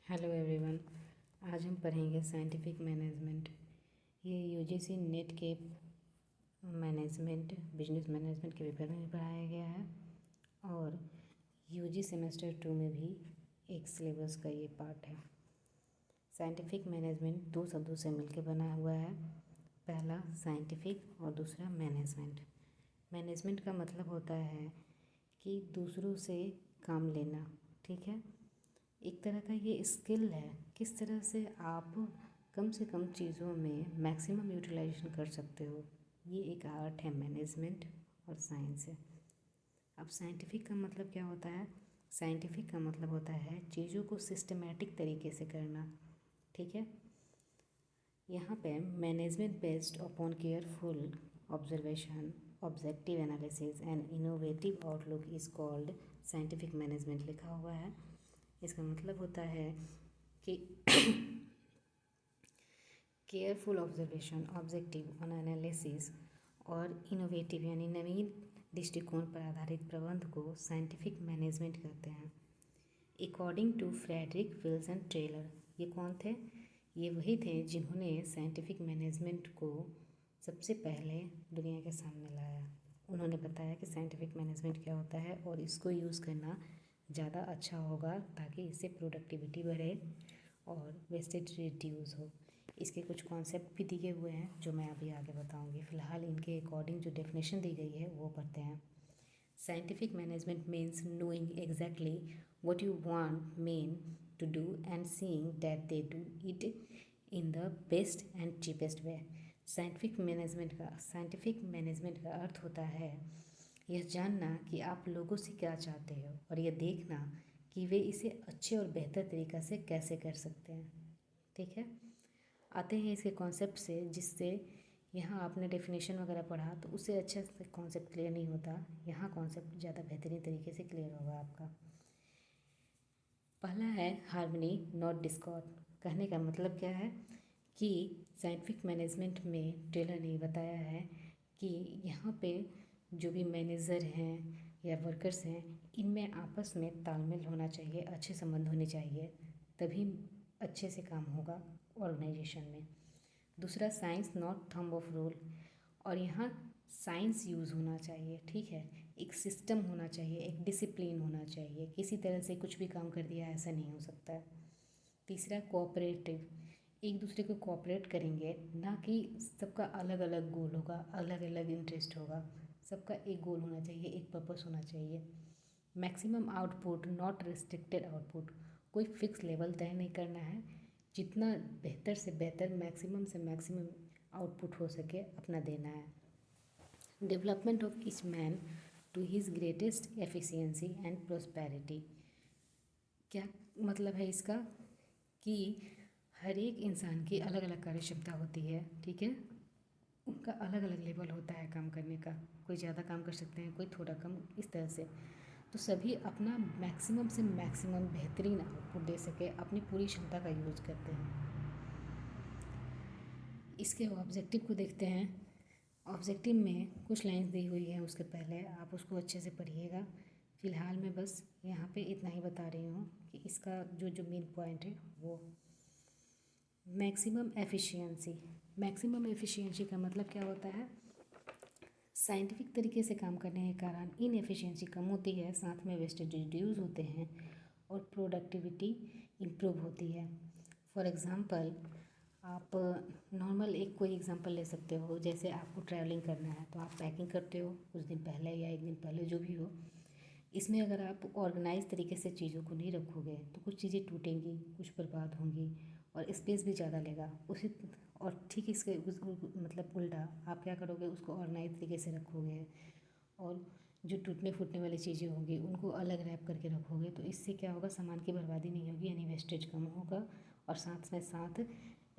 Hello everyone. आज हम पढ़ेंगे साइंटिफिक मैनेजमेंट। ये यूजीसी नेट के मैनेजमेंट बिजनेस मैनेजमेंट के पेपर में पढ़ाया गया है और यूजी सेमेस्टर 2 में भी एक सिलेबस का ये पार्ट है। साइंटिफिक मैनेजमेंट दो शब्दों से मिलकर बना हुआ है। पहला साइंटिफिक और दूसरा मैनेजमेंट। मैनेजमेंट का मतलब होता है कि दूसरों से काम लेना, ठीक है। एक तरह का ये स्किल है, किस तरह से आप कम से कम चीज़ों में मैक्सिमम यूटिलाइजेशन कर सकते हो। ये एक आर्ट है, मैनेजमेंट और साइंस है। अब साइंटिफिक का मतलब क्या होता है? साइंटिफिक का मतलब होता है चीज़ों को सिस्टमेटिक तरीके से करना, ठीक है। यहाँ पे management based upon careful observation, objective analysis and innovative outlook is called scientific management लिखा हुआ है। इसका मतलब होता है कि केयरफुल ऑब्जर्वेशन, ऑब्जेक्टिव एनालिसिस और इनोवेटिव यानी नवीन दृष्टिकोण पर आधारित प्रबंध को साइंटिफिक मैनेजमेंट कहते हैं। According to Frederick Wilson Taylor, ये कौन थे? ये वही थे जिन्होंने साइंटिफिक मैनेजमेंट को सबसे पहले दुनिया के सामने लाया। उन्होंने बताया कि साइंटिफिक मैनेजमेंट क्या होता है और इसको यूज़ करना ज़्यादा अच्छा होगा ताकि इससे प्रोडक्टिविटी बढ़े और वेस्टेज रिड्यूस हो। इसके कुछ कॉन्सेप्ट भी दिए हुए हैं जो मैं अभी आगे बताऊंगी। फ़िलहाल इनके अकॉर्डिंग जो डेफिनेशन दी गई है वो पढ़ते हैं। Scientific management means knowing exactly what you want men to do and seeing that they do it in the best and cheapest way. Scientific management का अर्थ होता है यह जानना कि आप लोगों से क्या चाहते हो और यह देखना कि वे इसे अच्छे और बेहतर तरीक़ा से कैसे कर सकते हैं, ठीक है। आते हैं इसके कॉन्सेप्ट से, जिससे यहाँ आपने डेफिनेशन वगैरह पढ़ा तो उससे अच्छे से कॉन्सेप्ट क्लियर नहीं होता। यहाँ कॉन्सेप्ट ज़्यादा बेहतरीन तरीके से क्लियर होगा आपका। पहला है हार्मनी नॉट डिस्कॉर्ड। कहने का मतलब क्या है कि साइंटिफिक मैनेजमेंट में टेलर ने बताया है कि यहाँ पे जो भी मैनेजर हैं या वर्कर्स हैं, इनमें आपस में तालमेल होना चाहिए, अच्छे संबंध होने चाहिए, तभी अच्छे से काम होगा ऑर्गेनाइजेशन में। दूसरा science not thumb of rule, और यहाँ साइंस यूज़ होना चाहिए, ठीक है। एक सिस्टम होना चाहिए, एक डिसिप्लिन होना चाहिए, किसी तरह से कुछ भी काम कर दिया ऐसा नहीं हो सकता है। तीसरा कोऑपरेटिव, एक दूसरे को कोऑपरेट करेंगे, ना कि सबका अलग अलग गोल होगा, अलग अलग इंटरेस्ट होगा। सबका एक गोल होना चाहिए, एक पर्पस होना चाहिए। Maximum output not restricted output, कोई फिक्स लेवल तय नहीं करना है, जितना बेहतर से बेहतर मैक्सिमम से मैक्सिमम आउटपुट हो सके अपना देना है। Development of each man to his greatest efficiency and prosperity, क्या मतलब है इसका कि हर एक इंसान की अलग अलग कार्य क्षमता होती है, ठीक है। उनका अलग अलग लेवल होता है काम करने का, कोई ज़्यादा काम कर सकते हैं, कोई थोड़ा कम, इस तरह से। तो सभी अपना मैक्सिमम से मैक्सिमम बेहतरीन आउटपुट दे सके, अपनी पूरी क्षमता का यूज़ करते हैं। इसके ऑब्जेक्टिव को देखते हैं। ऑब्जेक्टिव में कुछ लाइंस दी हुई है, उसके पहले आप उसको अच्छे से पढ़िएगा। फ़िलहाल मैं बस यहाँ पे इतना ही बता रही हूँ कि इसका जो जो मेन पॉइंट है वो मैक्सिमम एफिशिएंसी। मैक्सिमम एफिशिएंसी का मतलब क्या होता है? साइंटिफिक तरीके से काम करने के कारण इनएफिशिएंसी कम होती है, साथ में वेस्टेज रिड्यूस होते हैं और प्रोडक्टिविटी इम्प्रूव होती है। फॉर एग्ज़ाम्पल, आप नॉर्मल एक कोई एग्ज़ाम्पल ले सकते हो। जैसे आपको ट्रैवलिंग करना है तो आप पैकिंग करते हो कुछ दिन पहले या एक दिन पहले, जो भी हो। इसमें अगर आप ऑर्गेनाइज तरीके से चीज़ों को नहीं रखोगे तो कुछ चीज़ें टूटेंगी, कुछ बर्बाद होंगी और स्पेस भी ज़्यादा लेगा उसी। और ठीक इसके मतलब उल्टा आप क्या करोगे, उसको ऑर्गेनाइज तरीके से रखोगे और जो टूटने फूटने वाली चीज़ें होंगी उनको अलग रैप करके रखोगे, तो इससे क्या होगा, सामान की बर्बादी नहीं होगी, यानी वेस्टेज कम होगा और साथ में साथ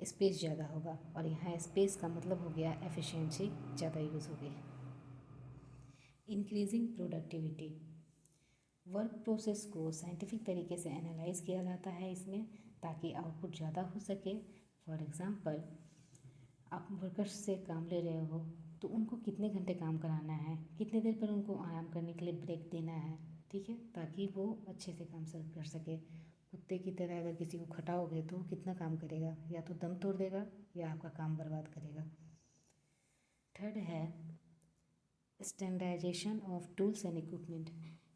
स्पेस ज़्यादा होगा। और यहाँ स्पेस का मतलब हो गया एफिशिएंसी ज़्यादा यूज़ होगी। इंक्रीजिंग प्रोडक्टिविटी, वर्क प्रोसेस को साइंटिफिक तरीके से एनालाइज किया जाता है इसमें, ताकि आउटपुट ज़्यादा हो सके। फॉर एग्ज़ाम्पल, आप वर्कर्स से काम ले रहे हो तो उनको कितने घंटे काम कराना है, कितने देर पर उनको आराम करने के लिए ब्रेक देना है, ठीक है, ताकि वो अच्छे से काम सर्व कर सके। कुत्ते की तरह अगर किसी को खटाओगे तो कितना काम करेगा, या तो दम तोड़ देगा या आपका काम बर्बाद करेगा। थर्ड है standardisation of tools and equipment.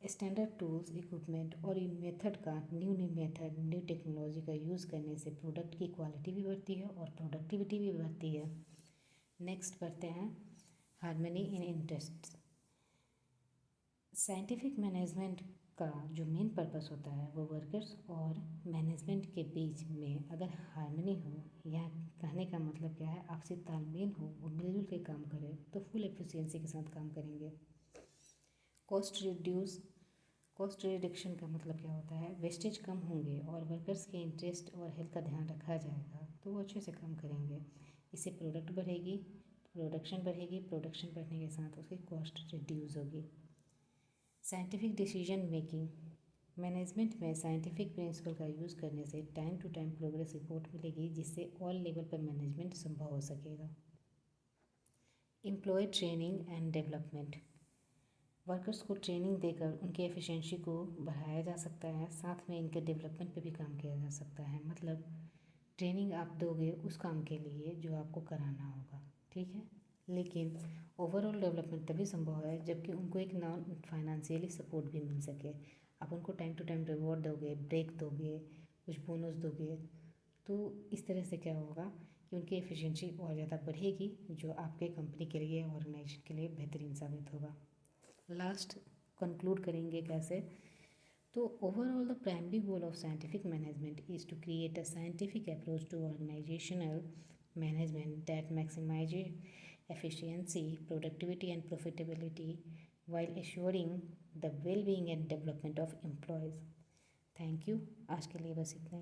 Standard tools equipment और मेथड का न्यू टेक्नोलॉजी का यूज़ करने से प्रोडक्ट की क्वालिटी भी बढ़ती है और प्रोडक्टिविटी भी बढ़ती है। नेक्स्ट बढ़ते हैं harmony in interest. Scientific management का जो मेन पर्पस होता है वो वर्कर्स और मैनेजमेंट के बीच में अगर हार्मनी हो, या कहने का मतलब क्या है, आपसी तालमेल हो, वो मिलजुल के काम करें तो फुल एफिशिएंसी के साथ काम करेंगे। कॉस्ट रिडक्शन का मतलब क्या होता है, वेस्टेज कम होंगे और वर्कर्स के इंटरेस्ट और हेल्थ का ध्यान रखा जाएगा तो वो अच्छे से काम करेंगे। इससे प्रोडक्शन बढ़ेगी, प्रोडक्शन बढ़ने के साथ उसकी कॉस्ट रिड्यूस होगी। Scientific decision making. मैनेजमेंट में साइंटिफिक प्रिंसिपल का यूज़ करने से time to time progress report मिलेगी, जिससे ऑल लेवल पर मैनेजमेंट संभव हो सकेगा। Employ training and development. Workers को ट्रेनिंग देकर उनके एफिशिएंसी को बढ़ाया जा सकता है, साथ में इनके डेवलपमेंट पे भी काम किया जा सकता है। मतलब ट्रेनिंग आप दोगे उस काम के लिए जो आपको कराना होगा, ठीक है। लेकिन ओवरऑल डेवलपमेंट तभी संभव है जबकि उनको एक नॉन फाइनेंशियली सपोर्ट भी मिल सके। आप उनको टाइम टू टाइम रिवॉर्ड दोगे, ब्रेक दोगे, कुछ बोनस दोगे, तो इस तरह से क्या होगा कि उनकी एफिशिएंसी और ज़्यादा बढ़ेगी, जो आपके कंपनी के लिए, ऑर्गेनाइजेशन के लिए बेहतरीन साबित होगा। लास्ट कंक्लूड करेंगे कैसे, तो overall the primary goal of scientific management is to create a scientific approach to organisational management that maximizes efficiency, productivity and profitability while assuring the well-being and development of employees. Thank you. आज के लिए बस इतना ही।